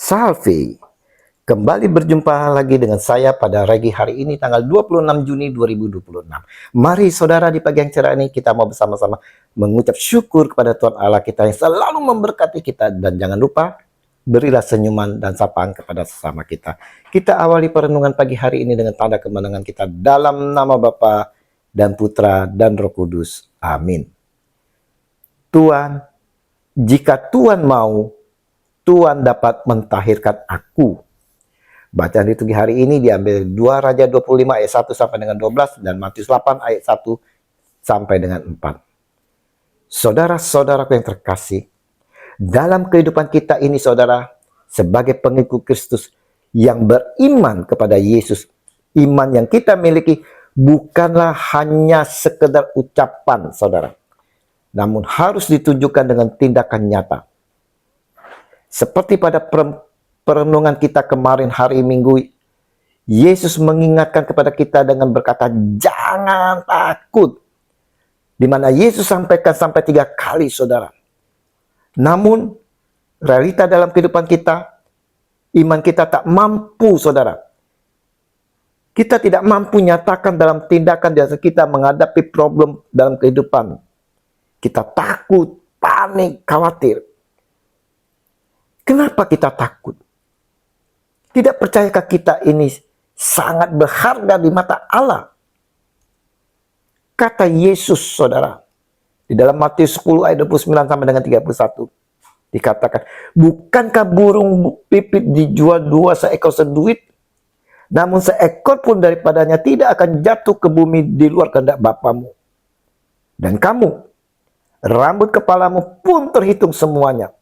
Salve, kembali berjumpa lagi dengan saya pada pagi hari ini tanggal 26 Juni 2026. Mari saudara, di pagi yang cerah ini kita mau bersama-sama mengucap syukur kepada Tuhan Allah kita yang selalu memberkati kita. Dan jangan lupa, berilah senyuman dan sapaan kepada sesama kita. Kita awali perenungan pagi hari ini dengan tanda kemenangan kita dalam nama Bapa dan Putra dan Roh Kudus. Amin. Tuhan, jika Tuhan mau, Tuhan dapat mentahirkan aku. Bacaan liturgi hari ini diambil 2 Raja 25 ayat 1 sampai dengan 12 dan Matius 8 ayat 1 sampai dengan 4. Saudara-saudaraku yang terkasih, dalam kehidupan kita ini saudara, sebagai pengikut Kristus yang beriman kepada Yesus, iman yang kita miliki bukanlah hanya sekedar ucapan saudara, namun harus ditunjukkan dengan tindakan nyata. Seperti pada perenungan kita kemarin hari Minggu, Yesus mengingatkan kepada kita dengan berkata, jangan takut. Di mana Yesus sampaikan sampai 3 kali saudara. Namun, realita dalam kehidupan kita, iman kita tak mampu saudara. Kita tidak mampu nyatakan dalam tindakan dasar kita menghadapi problem dalam kehidupan. Kita takut, panik, khawatir. Kenapa kita takut? Tidak percayakah kita ini sangat berharga di mata Allah? Kata Yesus saudara, di dalam Matius 10 ayat 29 sampai dengan 31, dikatakan, bukankah burung pipit dijual 2 seekor seduit? Namun seekor pun daripadanya tidak akan jatuh ke bumi di luar kehendak Bapamu. Dan kamu, rambut kepalamu pun terhitung semuanya.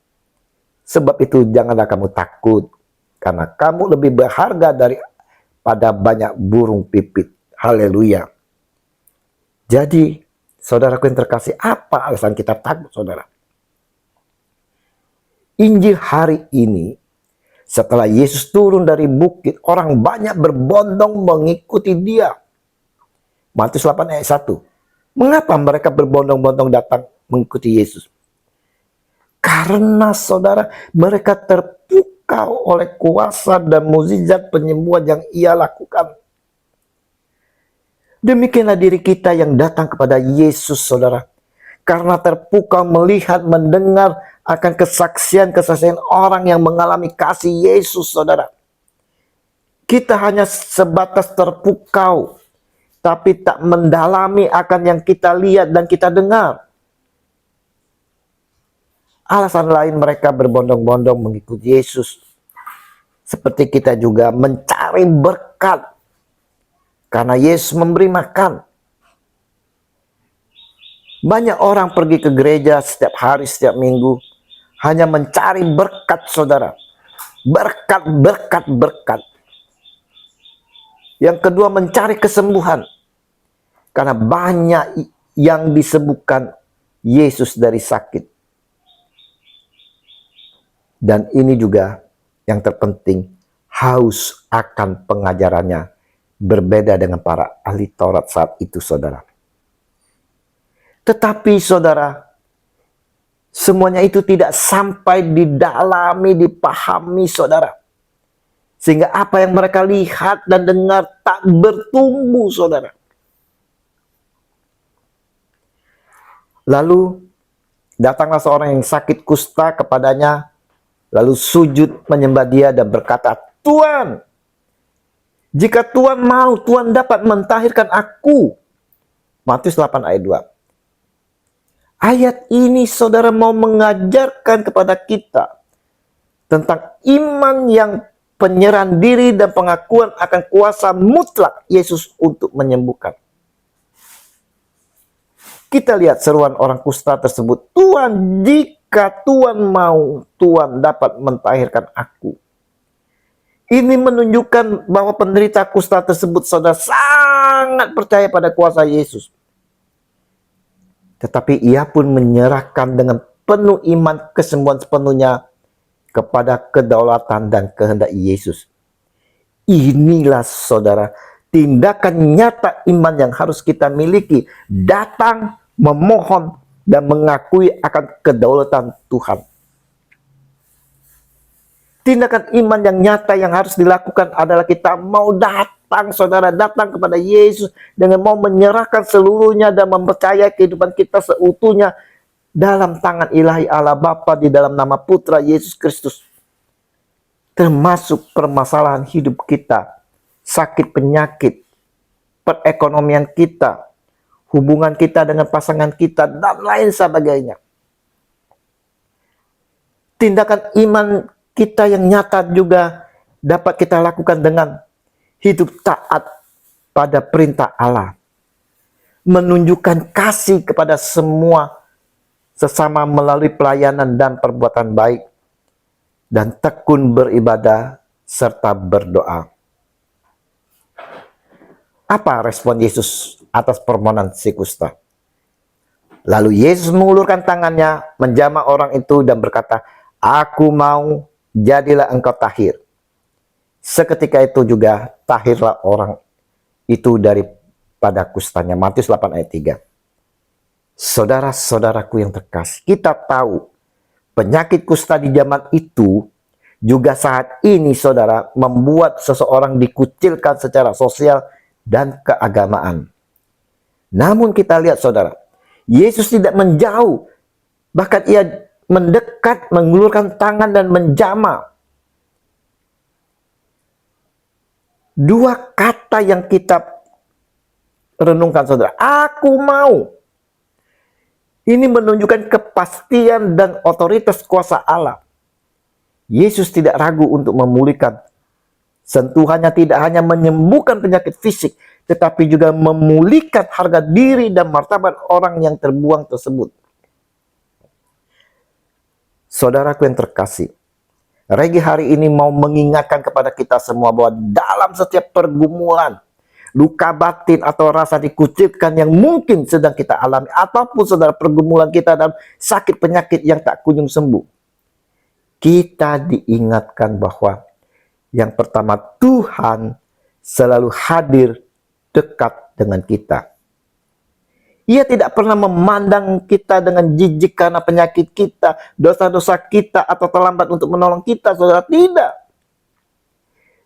Sebab itu janganlah kamu takut, karena kamu lebih berharga daripada banyak burung pipit. Haleluya. Jadi, saudaraku yang terkasih, apa alasan kita takut saudara? Injil hari ini, setelah Yesus turun dari bukit, orang banyak berbondong mengikuti dia. Matius 8 ayat 1. Mengapa mereka berbondong-bondong datang mengikuti Yesus? Karena saudara, mereka terpukau oleh kuasa dan mukjizat penyembuhan yang ia lakukan. Demikianlah diri kita yang datang kepada Yesus saudara. Karena terpukau melihat, mendengar akan kesaksian-kesaksian orang yang mengalami kasih Yesus saudara. Kita hanya sebatas terpukau, tapi tak mendalami akan yang kita lihat dan kita dengar. Alasan lain mereka berbondong-bondong mengikuti Yesus, seperti kita juga mencari berkat, karena Yesus memberi makan. Banyak orang pergi ke gereja setiap hari, setiap minggu, hanya mencari berkat saudara. Berkat, berkat, berkat. Yang kedua, mencari kesembuhan. Karena banyak yang disembuhkan Yesus dari sakit. Dan ini juga yang terpenting, haus akan pengajarannya, berbeda dengan para ahli Taurat saat itu saudara. Tetapi saudara, semuanya itu tidak sampai didalami, dipahami saudara. Sehingga apa yang mereka lihat dan dengar tak bertumbuh saudara. Lalu datanglah seorang yang sakit kusta kepadanya, lalu sujud menyembah dia dan berkata, Tuhan, jika Tuhan mau, Tuhan dapat mentahirkan aku. Matius 8 ayat 2. Ayat ini saudara mau mengajarkan kepada kita tentang iman yang penyerahan diri dan pengakuan akan kuasa mutlak Yesus untuk menyembuhkan. Kita lihat seruan orang kusta tersebut, Tuhan, jika Tuhan mau, Tuhan dapat mentahirkan aku. Ini menunjukkan bahwa penderita kusta tersebut saudara sangat percaya pada kuasa Yesus. Tetapi ia pun menyerahkan dengan penuh iman kesembuhan sepenuhnya kepada kedaulatan dan kehendak Yesus. Inilah saudara, tindakan nyata iman yang harus kita miliki. Datang, memohon, dan mengakui akan kedaulatan Tuhan. Tindakan iman yang nyata yang harus dilakukan adalah kita mau datang, saudara, datang kepada Yesus dengan mau menyerahkan seluruhnya dan mempercayai kehidupan kita seutuhnya dalam tangan ilahi Allah Bapa di dalam nama Putra Yesus Kristus. Termasuk permasalahan hidup kita, sakit penyakit, perekonomian kita, hubungan kita dengan pasangan kita, dan lain sebagainya. Tindakan iman kita yang nyata juga dapat kita lakukan dengan hidup taat pada perintah Allah, menunjukkan kasih kepada semua sesama melalui pelayanan dan perbuatan baik, dan tekun beribadah serta berdoa. Apa respon Yesus atas permohonan si kusta? Lalu Yesus mengulurkan tangannya, menjamah orang itu dan berkata, "Aku mau, jadilah engkau tahir." Seketika itu juga tahirlah orang itu daripada kustanya. Matius 8 ayat 3. Saudara-saudaraku yang terkasih, kita tahu penyakit kusta di zaman itu juga saat ini, saudara, membuat seseorang dikucilkan secara sosial dan keagamaan. Namun kita lihat, saudara, Yesus tidak menjauh, bahkan ia mendekat, mengulurkan tangan dan menjamah. Dua kata yang kita renungkan, saudara, aku mau. Ini menunjukkan kepastian dan otoritas kuasa Allah. Yesus tidak ragu untuk memulihkan. Sentuhannya tidak hanya menyembuhkan penyakit fisik, tetapi juga memulihkan harga diri dan martabat orang yang terbuang tersebut. Saudaraku yang terkasih, Regi hari ini mau mengingatkan kepada kita semua bahwa dalam setiap pergumulan, luka batin atau rasa dikucilkan yang mungkin sedang kita alami, ataupun saudara pergumulan kita dalam sakit penyakit yang tak kunjung sembuh, kita diingatkan bahwa yang pertama, Tuhan selalu hadir dekat dengan kita. Ia tidak pernah memandang kita dengan jijik karena penyakit kita, dosa-dosa kita, atau terlambat untuk menolong kita, saudara. Tidak.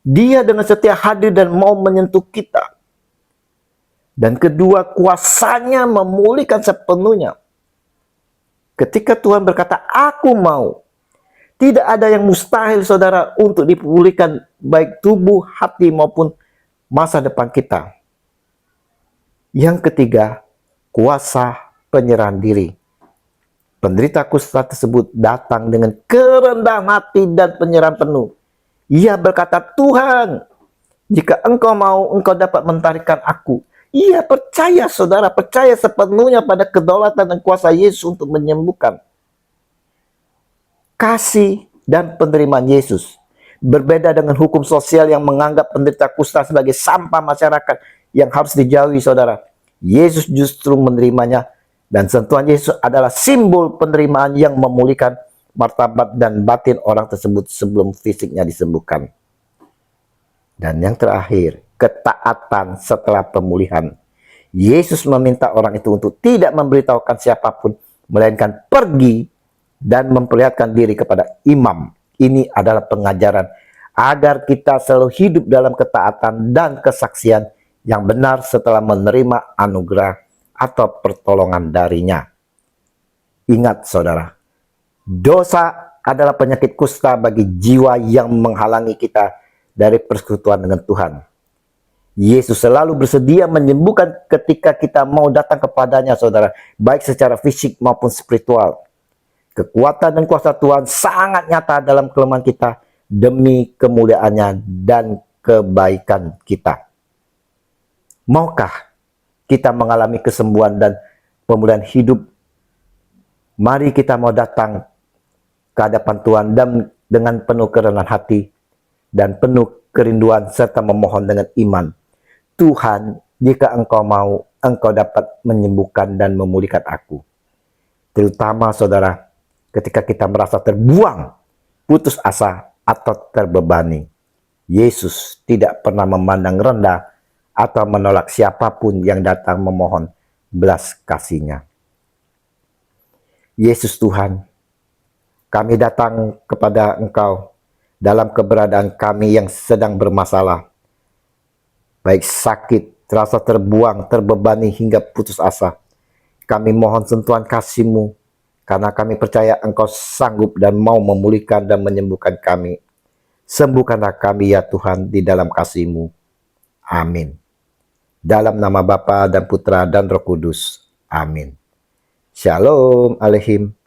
Dia dengan setia hadir dan mau menyentuh kita. Dan kedua, kuasanya memulihkan sepenuhnya. Ketika Tuhan berkata, aku mau, tidak ada yang mustahil, saudara, untuk dipulihkan baik tubuh, hati, maupun masa depan kita. Yang ketiga, kuasa penyerahan diri. Penderita kusta tersebut datang dengan kerendahan hati dan penyerahan penuh. Ia berkata, Tuhan, jika engkau mau, engkau dapat mentarikkan aku. Ia percaya, saudara, percaya sepenuhnya pada kedaulatan dan kuasa Yesus untuk menyembuhkan. Kasih dan penerimaan Yesus berbeda dengan hukum sosial yang menganggap penderita kusta sebagai sampah masyarakat yang harus dijauhi, saudara. Yesus justru menerimanya, dan sentuhan Yesus adalah simbol penerimaan yang memulihkan martabat dan batin orang tersebut sebelum fisiknya disembuhkan. Dan yang terakhir, ketaatan setelah pemulihan. Yesus meminta orang itu untuk tidak memberitahukan siapapun, melainkan pergi dan memperlihatkan diri kepada imam. Ini adalah pengajaran agar kita selalu hidup dalam ketaatan dan kesaksian yang benar setelah menerima anugerah atau pertolongan darinya. Ingat, saudara, dosa adalah penyakit kusta bagi jiwa yang menghalangi kita dari persekutuan dengan Tuhan. Yesus selalu bersedia menyembuhkan ketika kita mau datang kepadanya, saudara, baik secara fisik maupun spiritual. Kekuatan dan kuasa Tuhan sangat nyata dalam kelemahan kita demi kemuliaannya dan kebaikan kita. Maukah kita mengalami kesembuhan dan pemulihan hidup? Mari kita mau datang ke hadapan Tuhan dan dengan penuh kerendahan hati dan penuh kerinduan serta memohon dengan iman. Tuhan, jika engkau mau, engkau dapat menyembuhkan dan memulihkan aku. Terutama, saudara, ketika kita merasa terbuang, putus asa, atau terbebani. Yesus tidak pernah memandang rendah atau menolak siapapun yang datang memohon belas kasih-Nya. Yesus Tuhan, kami datang kepada Engkau dalam keberadaan kami yang sedang bermasalah, baik sakit, terasa terbuang, terbebani hingga putus asa. Kami mohon sentuhan kasih-Mu, karena kami percaya Engkau sanggup dan mau memulihkan dan menyembuhkan kami. Sembuhkanlah kami ya Tuhan di dalam kasih-Mu. Amin. Dalam nama Bapa dan Putra dan Roh Kudus. Amin. Shalom Alehim.